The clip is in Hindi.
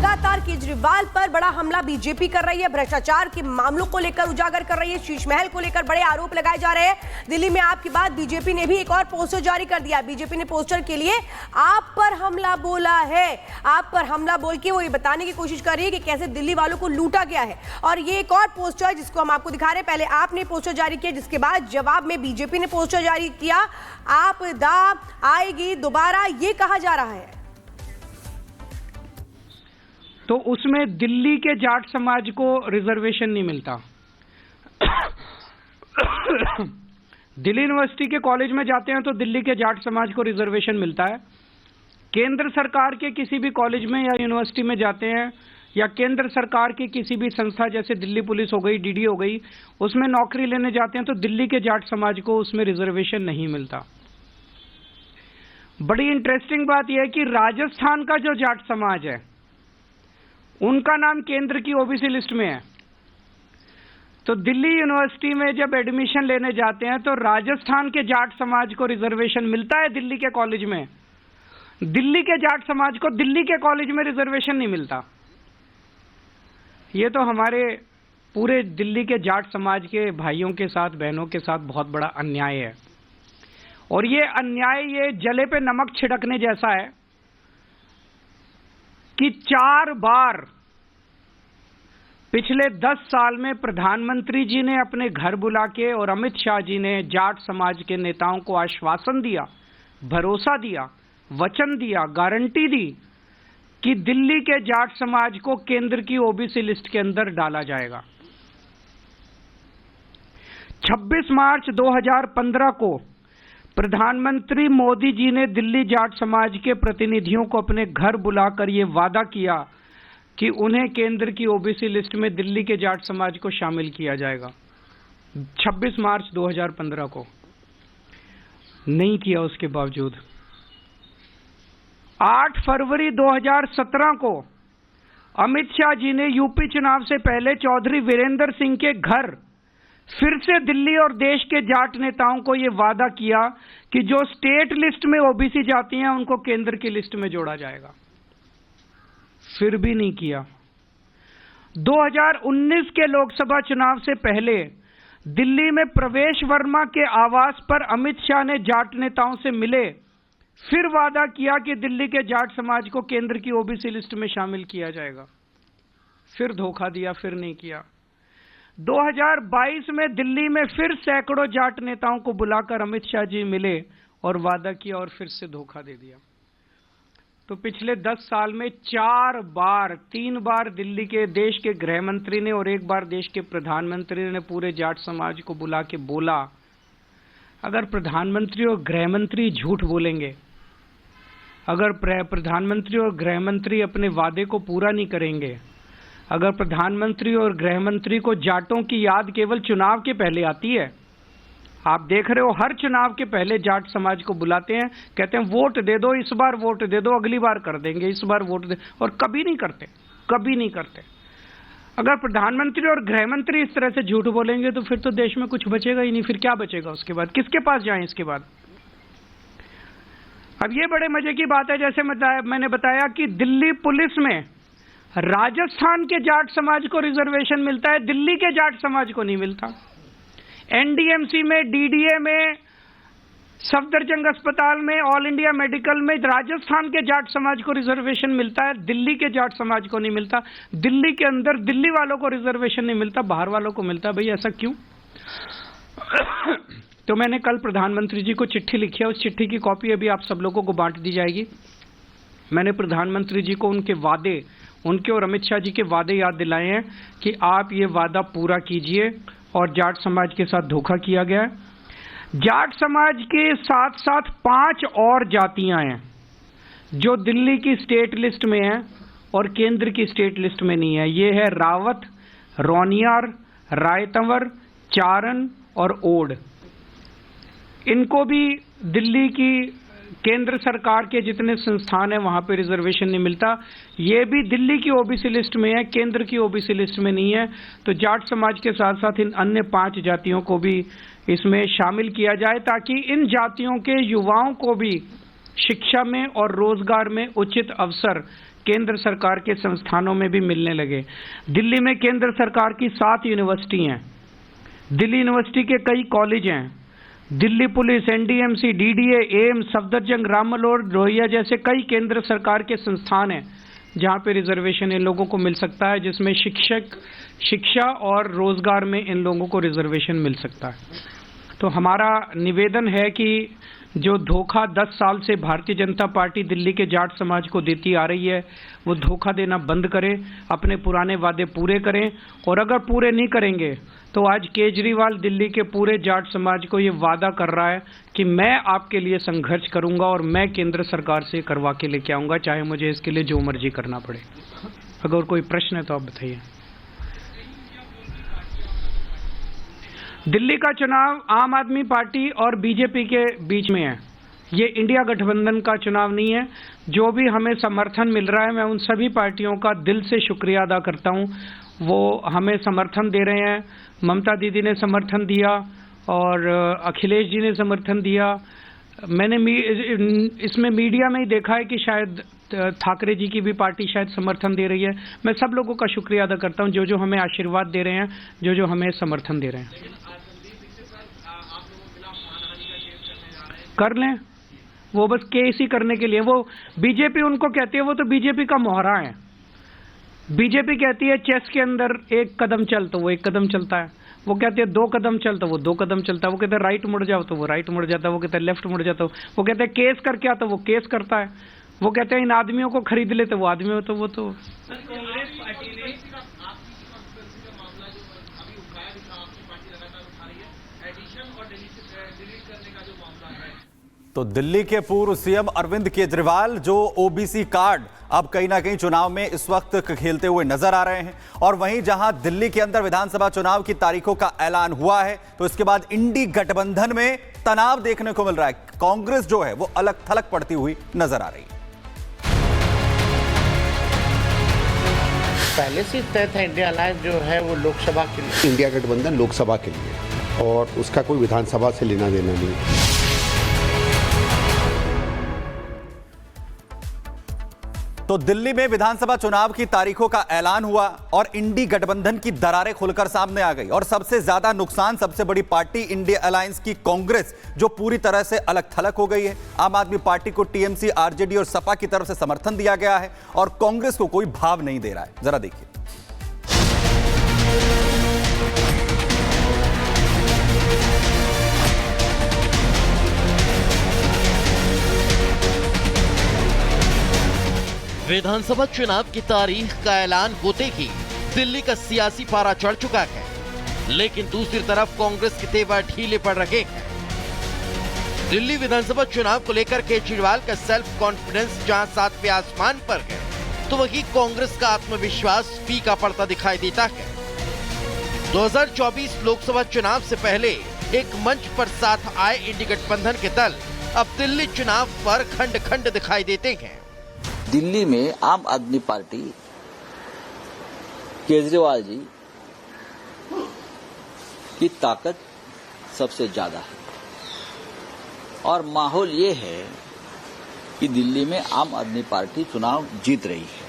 लगातार केजरीवाल पर बड़ा हमला बीजेपी कर रही है, भ्रष्टाचार के मामलों को लेकर उजागर कर रही है, शीश महल को लेकर बड़े आरोप लगाए जा रहे हैं। दिल्ली में आपकी बात बीजेपी ने भी एक और पोस्टर जारी कर दिया। बीजेपी ने पोस्टर के लिए आप पर हमला बोला है। आप पर हमला बोल के वो ये बताने की कोशिश कर रही है कि कैसे दिल्ली वालों को लूटा गया है। और ये एक और पोस्टर जिसको हम आपको दिखा रहे हैं, पहले आपने पोस्टर जारी किया, जिसके बाद जवाब में बीजेपी ने पोस्टर जारी किया। आपदा आएगी दोबारा, ये कहा जा रहा है। तो उसमें दिल्ली के जाट समाज को रिजर्वेशन नहीं मिलता। दिल्ली यूनिवर्सिटी के कॉलेज में जाते हैं तो दिल्ली के जाट समाज को रिजर्वेशन मिलता है। केंद्र सरकार के किसी भी कॉलेज में या यूनिवर्सिटी में जाते हैं या केंद्र सरकार की किसी भी संस्था जैसे दिल्ली पुलिस हो गई, डीडी हो गई, उसमें नौकरी लेने जाते हैं तो दिल्ली के जाट समाज को उसमें रिजर्वेशन नहीं मिलता। बड़ी इंटरेस्टिंग बात यह है कि राजस्थान का जो जाट समाज है उनका नाम केंद्र की ओबीसी लिस्ट में है। तो दिल्ली यूनिवर्सिटी में जब एडमिशन लेने जाते हैं तो राजस्थान के जाट समाज को रिजर्वेशन मिलता है दिल्ली के कॉलेज में। दिल्ली के जाट समाज को दिल्ली के कॉलेज में रिजर्वेशन नहीं मिलता। ये तो हमारे पूरे दिल्ली के जाट समाज के भाइयों के साथ, बहनों के साथ बहुत बड़ा अन्याय है। और ये अन्याय ये जले पे नमक छिड़कने जैसा है कि 4 बार पिछले 10 साल में प्रधानमंत्री जी ने अपने घर बुला के और अमित शाह जी ने जाट समाज के नेताओं को आश्वासन दिया, भरोसा दिया, वचन दिया, गारंटी दी कि दिल्ली के जाट समाज को केंद्र की ओबीसी लिस्ट के अंदर डाला जाएगा। 26 मार्च 2015 को प्रधानमंत्री मोदी जी ने दिल्ली जाट समाज के प्रतिनिधियों को अपने घर बुलाकर यह वादा किया कि उन्हें केंद्र की ओबीसी लिस्ट में दिल्ली के जाट समाज को शामिल किया जाएगा। 26 मार्च 2015 को नहीं किया। उसके बावजूद 8 फरवरी 2017 को अमित शाह जी ने यूपी चुनाव से पहले चौधरी वीरेंद्र सिंह के घर फिर से दिल्ली और देश के जाट नेताओं को यह वादा किया कि जो स्टेट लिस्ट में ओबीसी जाती हैं उनको केंद्र की लिस्ट में जोड़ा जाएगा। फिर भी नहीं किया। 2019 के लोकसभा चुनाव से पहले दिल्ली में प्रवेश वर्मा के आवास पर अमित शाह ने जाट नेताओं से मिले, फिर वादा किया कि दिल्ली के जाट समाज को केंद्र की ओबीसी लिस्ट में शामिल किया जाएगा। फिर धोखा दिया, फिर नहीं किया। 2022 में दिल्ली में फिर सैकड़ों जाट नेताओं को बुलाकर अमित शाह जी मिले और वादा किया और फिर से धोखा दे दिया। तो पिछले 10 साल में 3 बार दिल्ली के देश के गृह मंत्री ने और 1 बार देश के प्रधानमंत्री ने पूरे जाट समाज को बुला के बोला, अगर प्रधानमंत्री और गृह मंत्री झूठ बोलेंगे, अगर प्रधानमंत्री और गृह मंत्री अपने वादे को पूरा नहीं करेंगे, अगर प्रधानमंत्री और गृह मंत्री को जाटों की याद केवल चुनाव के पहले आती है, आप देख रहे हो हर चुनाव के पहले जाट समाज को बुलाते हैं, कहते हैं वोट दे दो, इस बार वोट दे दो, अगली बार कर देंगे, इस बार वोट दे, और कभी नहीं करते, कभी नहीं करते। अगर प्रधानमंत्री और गृह मंत्री इस तरह से झूठ बोलेंगे तो फिर तो देश में कुछ बचेगा ही नहीं। फिर क्या बचेगा उसके बाद? किसके पास जाएं इसके बाद? अब ये बड़े मजे की बात है, जैसे मैंने बताया कि दिल्ली पुलिस में राजस्थान के जाट समाज को रिजर्वेशन मिलता है, दिल्ली के जाट समाज को नहीं मिलता। एनडीएमसी में, डीडीए में, सफदरजंग अस्पताल में, ऑल इंडिया मेडिकल में राजस्थान के जाट समाज को रिजर्वेशन मिलता है, दिल्ली के जाट समाज को नहीं मिलता। दिल्ली के अंदर दिल्ली वालों को रिजर्वेशन नहीं मिलता, बाहर वालों को मिलता। भाई ऐसा क्यों? तो मैंने कल प्रधानमंत्री जी को चिट्ठी लिखी है, उस चिट्ठी की कॉपी अभी आप सब लोगों को बांट दी जाएगी। मैंने प्रधानमंत्री जी को उनके वादे, उनके और अमित शाह जी के वादे याद दिलाए हैं कि आप ये वादा पूरा कीजिए और जाट समाज के साथ धोखा किया गया है। जाट समाज के साथ साथ 5 और जातियां हैं जो दिल्ली की स्टेट लिस्ट में हैं और केंद्र की स्टेट लिस्ट में नहीं है। ये है रावत, रोनियार, रायतंवर, चारण और ओड। इनको भी दिल्ली की केंद्र सरकार के जितने संस्थान हैं वहां पे रिजर्वेशन नहीं मिलता। ये भी दिल्ली की ओबीसी लिस्ट में है, केंद्र की ओबीसी लिस्ट में नहीं है। तो जाट समाज के साथ साथ इन अन्य 5 जातियों को भी इसमें शामिल किया जाए ताकि इन जातियों के युवाओं को भी शिक्षा में और रोजगार में उचित अवसर केंद्र सरकार के संस्थानों में भी मिलने लगे। दिल्ली में केंद्र सरकार की 7 यूनिवर्सिटी हैं, दिल्ली यूनिवर्सिटी के कई कॉलेज हैं, Delhi police, NDMC, DDA, AIIMS, Safdarjung, Ram Manohar Lohia जैसे कई केंद्र सरकार के संस्थान हैं जहां पे रिजर्वेशन इन लोगों को मिल सकता है, जिसमें शिक्षा और रोजगार में इन लोगों को रिजर्वेशन मिल सकता है। तो हमारा निवेदन है कि जो धोखा 10 साल से भारतीय जनता पार्टी दिल्ली के जाट समाज को देती आ रही है, वो धोखा देना बंद करें, अपने पुराने वादे पूरे करें, और अगर पूरे नहीं करेंगे तो आज केजरीवाल दिल्ली के पूरे जाट समाज को ये वादा कर रहा है कि मैं आपके लिए संघर्ष करूंगा और मैं केंद्र सरकार से करवा के लेके आऊंगा, चाहे मुझे इसके लिए जो मर्जी करना पड़े। अगर कोई प्रश्न है तो आप बताइए। दिल्ली का चुनाव आम आदमी पार्टी और बीजेपी के बीच में है, ये इंडिया गठबंधन का चुनाव नहीं है। जो भी हमें समर्थन मिल रहा है, मैं उन सभी पार्टियों का दिल से शुक्रिया अदा करता हूं। वो हमें समर्थन दे रहे हैं। ममता दीदी ने समर्थन दिया और अखिलेश जी ने समर्थन दिया। मैंने इसमें मीडिया में ही देखा है कि शायद ठाकरे जी की भी पार्टी शायद समर्थन दे रही है। मैं सब लोगों का शुक्रिया अदा करता हूं जो जो हमें आशीर्वाद दे रहे हैं, जो जो हमें समर्थन दे रहे हैं। कर लें, वो बस केस ही करने के लिए। वो बीजेपी उनको कहती है, वो तो बीजेपी का मोहरा है। बीजेपी कहती है चेस के अंदर 1 कदम चल तो वो 1 कदम चलता है, वो कहते हैं 2 कदम चल तो वो 2 कदम चलता है, वो कहते हैं राइट मुड़ जाओ तो वो राइट मुड़ जाता है, वो कहते हैं लेफ्ट मुड़ जाता है, वो कहते हैं केस करके आता वो केस करता है, वो कहते हैं इन आदमियों को खरीद ले तो वो आदमी हो तो वो तो। कांग्रेस पार्टी ने तो दिल्ली के पूर्व सीएम अरविंद केजरीवाल जो ओबीसी कार्ड अब कहीं ना कहीं चुनाव में इस वक्त खेलते हुए नजर आ रहे हैं, और वहीं जहां दिल्ली के अंदर विधानसभा चुनाव की तारीखों का ऐलान हुआ है तो इसके बाद इंडी गठबंधन में तनाव देखने को मिल रहा है। कांग्रेस जो है वो अलग थलग पड़ती हुई नजर आ रही है। पहले से तय था इंडिया अलायंस जो है वो लोकसभा के लिए, इंडिया गठबंधन लोकसभा के लिए, और उसका कोई विधानसभा से लेना देना नहीं। तो दिल्ली में विधानसभा चुनाव की तारीखों का ऐलान हुआ और इंडी गठबंधन की दरारें खुलकर सामने आ गई, और सबसे ज्यादा नुकसान सबसे बड़ी पार्टी इंडिया अलायंस की कांग्रेस जो पूरी तरह से अलग थलग हो गई है। आम आदमी पार्टी को टीएमसी, आरजेडी और सपा की तरफ से समर्थन दिया गया है और कांग्रेस को कोई भाव नहीं दे रहा है। जरा देखिए। विधानसभा चुनाव की तारीख का ऐलान होते ही दिल्ली का सियासी पारा चढ़ चुका है, लेकिन दूसरी तरफ कांग्रेस के तेवर ढीले पड़ रहे हैं। दिल्ली विधानसभा चुनाव को लेकर केजरीवाल का सेल्फ कॉन्फिडेंस जहां 7वें आसमान पर है, तो वहीं कांग्रेस का आत्मविश्वास फीका पड़ता दिखाई देता है। 2024 लोकसभा चुनाव से पहले एक मंच पर साथ आए इंडी गठबंधन के दल अब दिल्ली चुनाव पर खंड खंड दिखाई देते हैं। दिल्ली में आम आदमी पार्टी केजरीवाल जी की ताकत सबसे ज्यादा है, और माहौल ये है कि दिल्ली में आम आदमी पार्टी चुनाव जीत रही है।